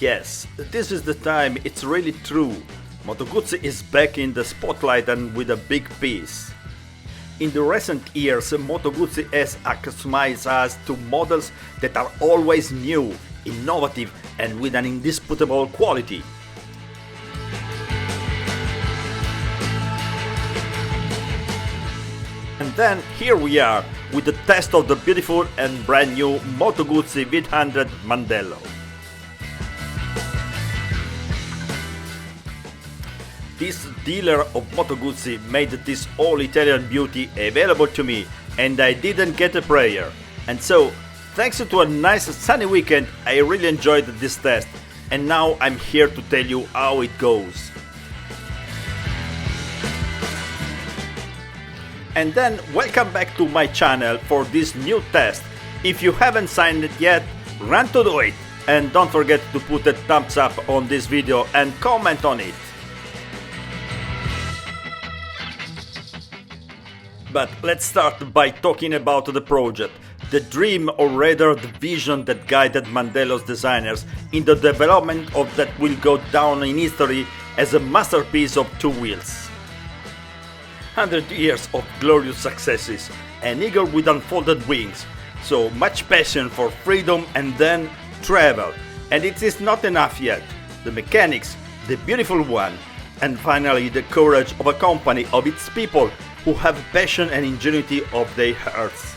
Yes, this is the time, it's really true. Moto Guzzi is back in the spotlight and with a big piece. In the recent years, Moto Guzzi has customized us to models that are always new, innovative and with an indisputable quality. And then here we are with the test of the beautiful and brand new Moto Guzzi V100 Mandello. This dealer of Moto Guzzi made this all-Italian beauty available to me and I didn't get a prayer. And so, thanks to a nice sunny weekend, I really enjoyed this test and now I'm here to tell you how it goes. And then welcome back to my channel for this new test. If you haven't signed it yet, run to do it and don't forget to put a thumbs up on this video and comment on it. But let's start by talking about the project, the dream or rather the vision that guided Mandello's designers in the development of that will go down in history as a masterpiece of two wheels. 100 years of glorious successes, an eagle with unfolded wings, so much passion for freedom and then travel. And it is not enough yet, the mechanics, the beautiful one, and finally the courage of a company of its people who have passion and ingenuity of their hearts.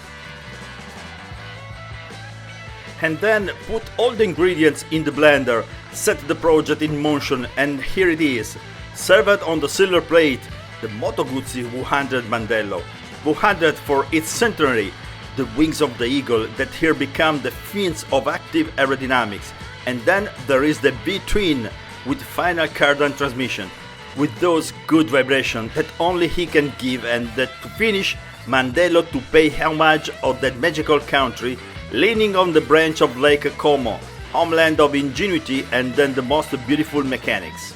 And then put all the ingredients in the blender, set the project in motion, and here it is, served on the silver plate, the Moto Guzzi V100 Mandello, V100 for its centenary, the wings of the eagle that here become the fins of active aerodynamics, and then there is the V-twin with final cardan transmission, with those good vibrations that only he can give, and that to finish, Mandello to pay homage of that magical country, leaning on the branch of Lake Como, homeland of ingenuity and then the most beautiful mechanics.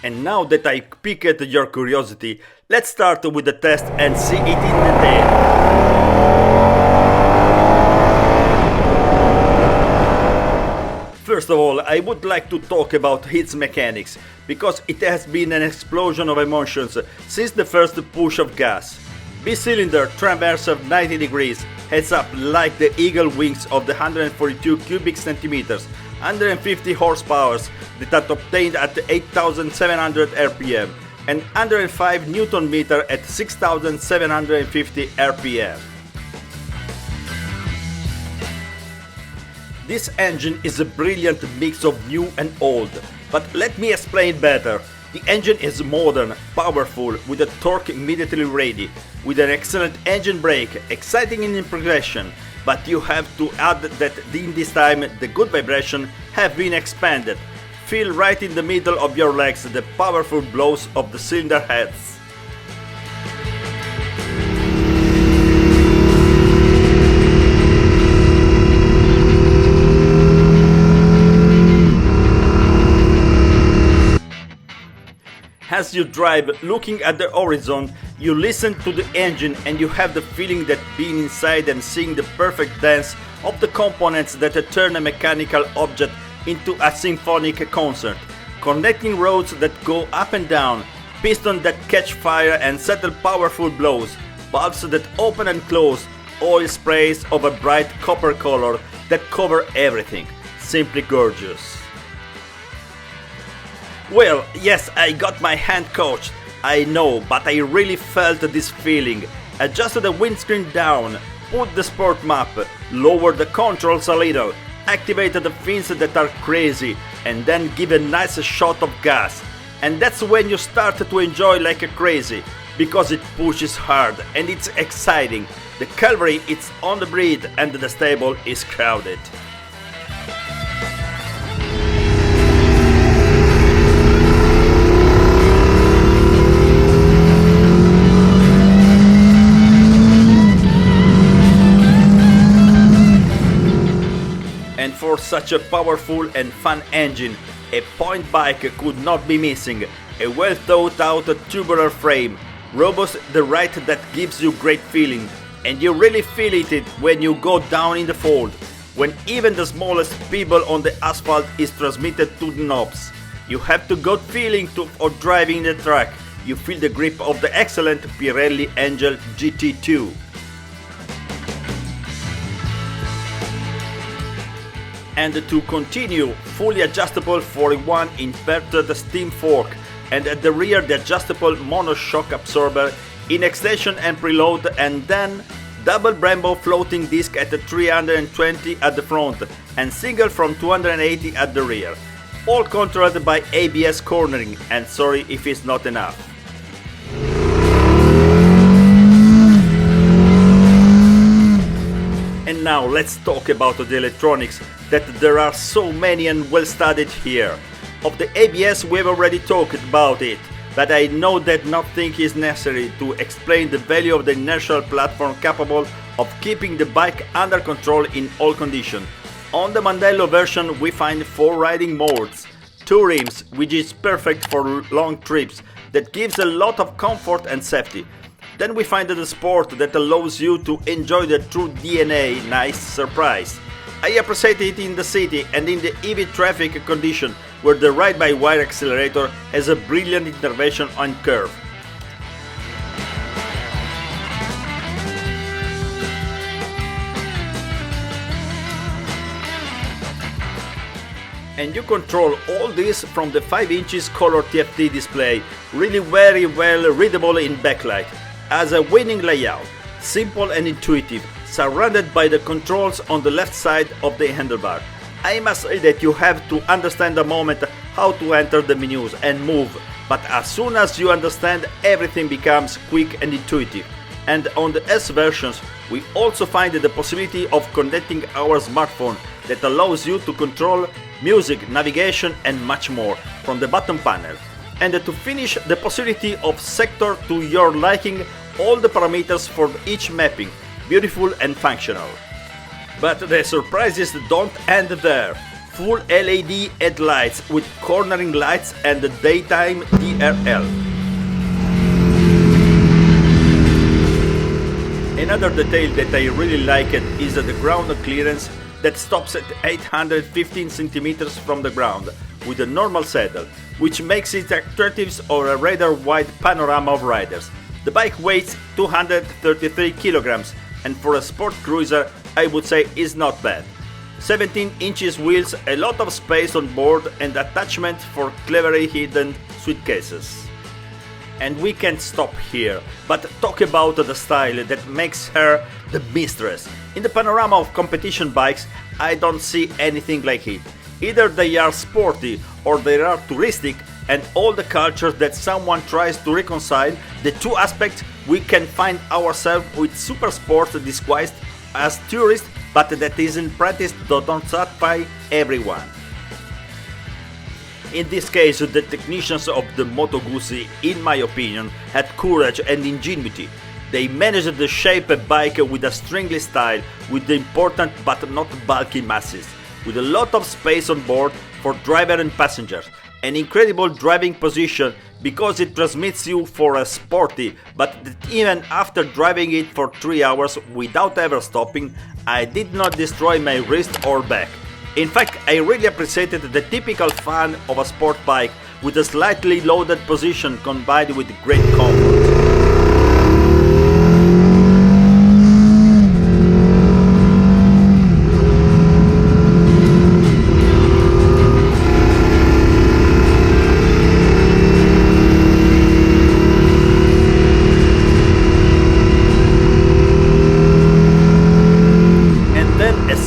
And now that I piqued your curiosity, let's start with the test and see it in detail. First of all, I would like to talk about its mechanics, because it has been an explosion of emotions since the first push of gas. B-cylinder transverse of 90 degrees, heads up like the eagle wings of the 142 cubic centimeters, 150 horsepower that are obtained at 8,700 rpm and 105 Newton meter at 6,750 rpm. This engine is a brilliant mix of new and old, but let me explain better. The engine is modern, powerful, with a torque immediately ready, with an excellent engine brake, exciting in progression, but you have to add that in this time the good vibration have been expanded. Feel right in the middle of your legs the powerful blows of the cylinder heads. As you drive, looking at the horizon, you listen to the engine and you have the feeling that being inside and seeing the perfect dance of the components that turn a mechanical object into a symphonic concert. Connecting rods that go up and down, pistons that catch fire and settle powerful blows, valves that open and close, oil sprays of a bright copper color that cover everything. Simply gorgeous. Well, yes, I got my hand coached, I know, but I really felt this feeling. Adjusted the windscreen down, put the sport map, lower the controls a little, activated the fins that are crazy, and then give a nice shot of gas. And that's when you start to enjoy like a crazy, because it pushes hard and it's exciting. The cavalry is on the breed and the stable is crowded. And for such a powerful and fun engine, a point bike could not be missing. A well thought out tubular frame, robust the ride that gives you great feeling, and you really feel it when you go down in the fold. when even the smallest pebble on the asphalt is transmitted to the knobs. You have the gut feeling of driving the track. You feel the grip of the excellent Pirelli Angel GT2. And to continue, fully adjustable 41 inverted steam fork, and at the rear the adjustable monoshock absorber in extension and preload, and then double Brembo floating disc at 320 at the front and single from 280 at the rear. All controlled by ABS cornering, and sorry if it's not enough. And now let's talk about the electronics, that there are so many and well studied here. Of the ABS we've already talked about it, but I know that nothing is necessary to explain the value of the inertial platform capable of keeping the bike under control in all conditions. On the Mandello version we find 4 riding modes, 2 rims, which is perfect for long trips, that gives a lot of comfort and safety. Then we find the Sport that allows you to enjoy the true DNA, nice surprise. I appreciate it in the city and in the heavy traffic condition, where the ride-by-wire accelerator has a brilliant intervention on curve. And you control all this from the 5 inches color TFT display, really very well readable in backlight. Has a winning layout, simple and intuitive, surrounded by the controls on the left side of the handlebar. I must say that you have to understand a moment how to enter the menus and move, but as soon as you understand, everything becomes quick and intuitive. And on the S versions we also find the possibility of connecting our smartphone that allows you to control music, navigation and much more from the button panel. And to finish, the possibility of sector to your liking, all the parameters for each mapping, beautiful and functional. But the surprises don't end there. Full LED headlights with cornering lights and the daytime DRL. Another detail that I really liked is the ground clearance that stops at 815 cm from the ground with a normal saddle, which makes it attractive for a rather wide panorama of riders. The bike weighs 233 kilograms, and for a sport cruiser I would say is not bad. 17 inches wheels, a lot of space on board and attachment for cleverly hidden suitcases. And we can't stop here, but talk about the style that makes her the mistress. In the panorama of competition bikes, I don't see anything like it. Either they are sporty or they are touristic, and all the cultures that someone tries to reconcile the two aspects, we can find ourselves with super sports disguised as tourists, but that is in practice don't satisfy everyone. In this case, the technicians of the Moto Guzzi, in my opinion, had courage and ingenuity. They managed to shape a bike with a stringly style, with the important but not bulky masses, with a lot of space on board for driver and passengers, an incredible driving position because it transmits you for a sporty, but that even after driving it for 3 hours without ever stopping, I did not destroy my wrist or back. In fact, I really appreciated the typical fun of a sport bike with a slightly loaded position combined with great comfort.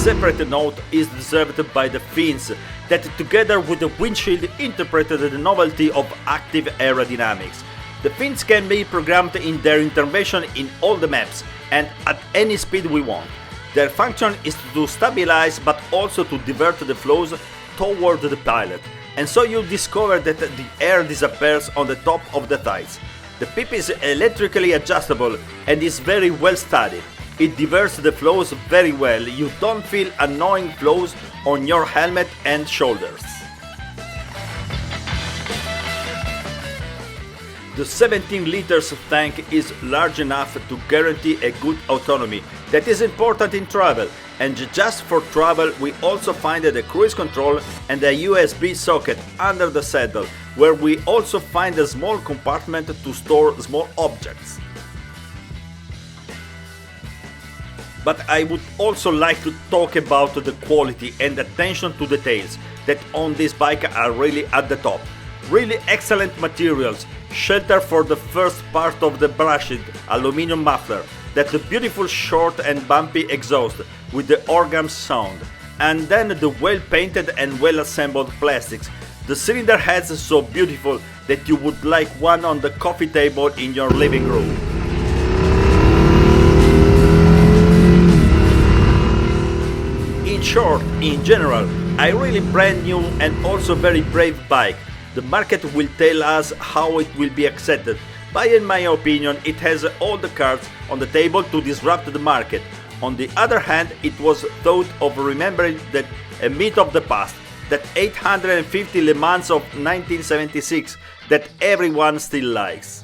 Separate note is deserved by the fins that, together with the windshield, interpreted the novelty of active aerodynamics. The fins can be programmed in their intervention in all the maps and at any speed we want. Their function is to stabilize but also to divert the flows toward the pilot, and so you discover that the air disappears on the top of the thighs. The PIP is electrically adjustable and is very well studied. It diverts the flows very well, you don't feel annoying flows on your helmet and shoulders. The 17 liters tank is large enough to guarantee a good autonomy that is important in travel, And just for travel, we also find the cruise control and a USB socket under the saddle, where we also find a small compartment to store small objects. But I would also like to talk about the quality and attention to details that on this bike are really at the top. Really excellent materials, shelter for the first part of the brushed aluminum muffler, that beautiful short and bumpy exhaust with the organ sound, and then the well painted and well assembled plastics. The cylinder heads so beautiful that you would like one on the coffee table in your living room. In short, in general, a really brand new and also very brave bike. The market will tell us how it will be accepted, but in my opinion it has all the cards on the table to disrupt the market. On the other hand, it was thought of remembering that a myth of the past, that 850 Le Mans of 1976 that everyone still likes.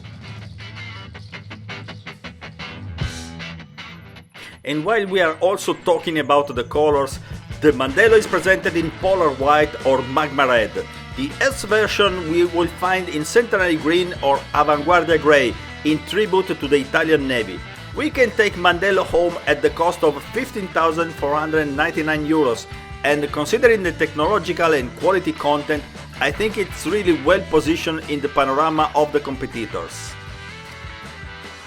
And while we are also talking about the colors, the Mandello is presented in Polar White or Magma Red. The S version we will find in Centenary Green or Avanguardia Grey, in tribute to the Italian Navy. We can take Mandello home at the cost of 15,499 euros, and considering the technological and quality content, I think it's really well positioned in the panorama of the competitors.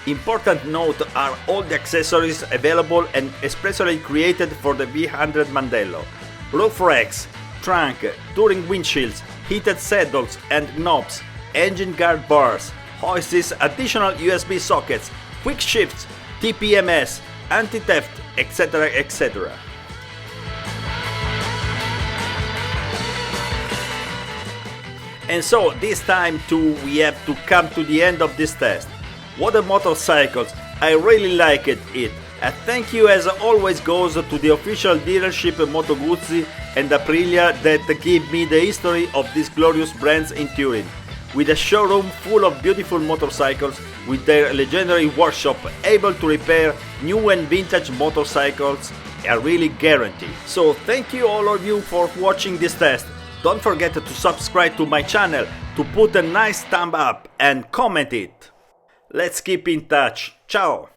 Important note are all the accessories available and especially created for the V100 Mandello. Roof racks, trunk, touring windshields, heated saddles and knobs, engine guard bars, hoists, additional USB sockets, quick shifts, TPMS, anti-theft, etc. etc. And so this time too we have to come to the end of this test. What a motorcycles, I really liked it. A thank you as always goes to the official dealership Moto Guzzi and Aprilia that give me the history of these glorious brands in Turin, with a showroom full of beautiful motorcycles, with their legendary workshop able to repair new and vintage motorcycles, a really guarantee. So thank you all of you for watching this test. Don't forget to subscribe to my channel, to put a nice thumb up and comment it. Let's keep in touch. Ciao!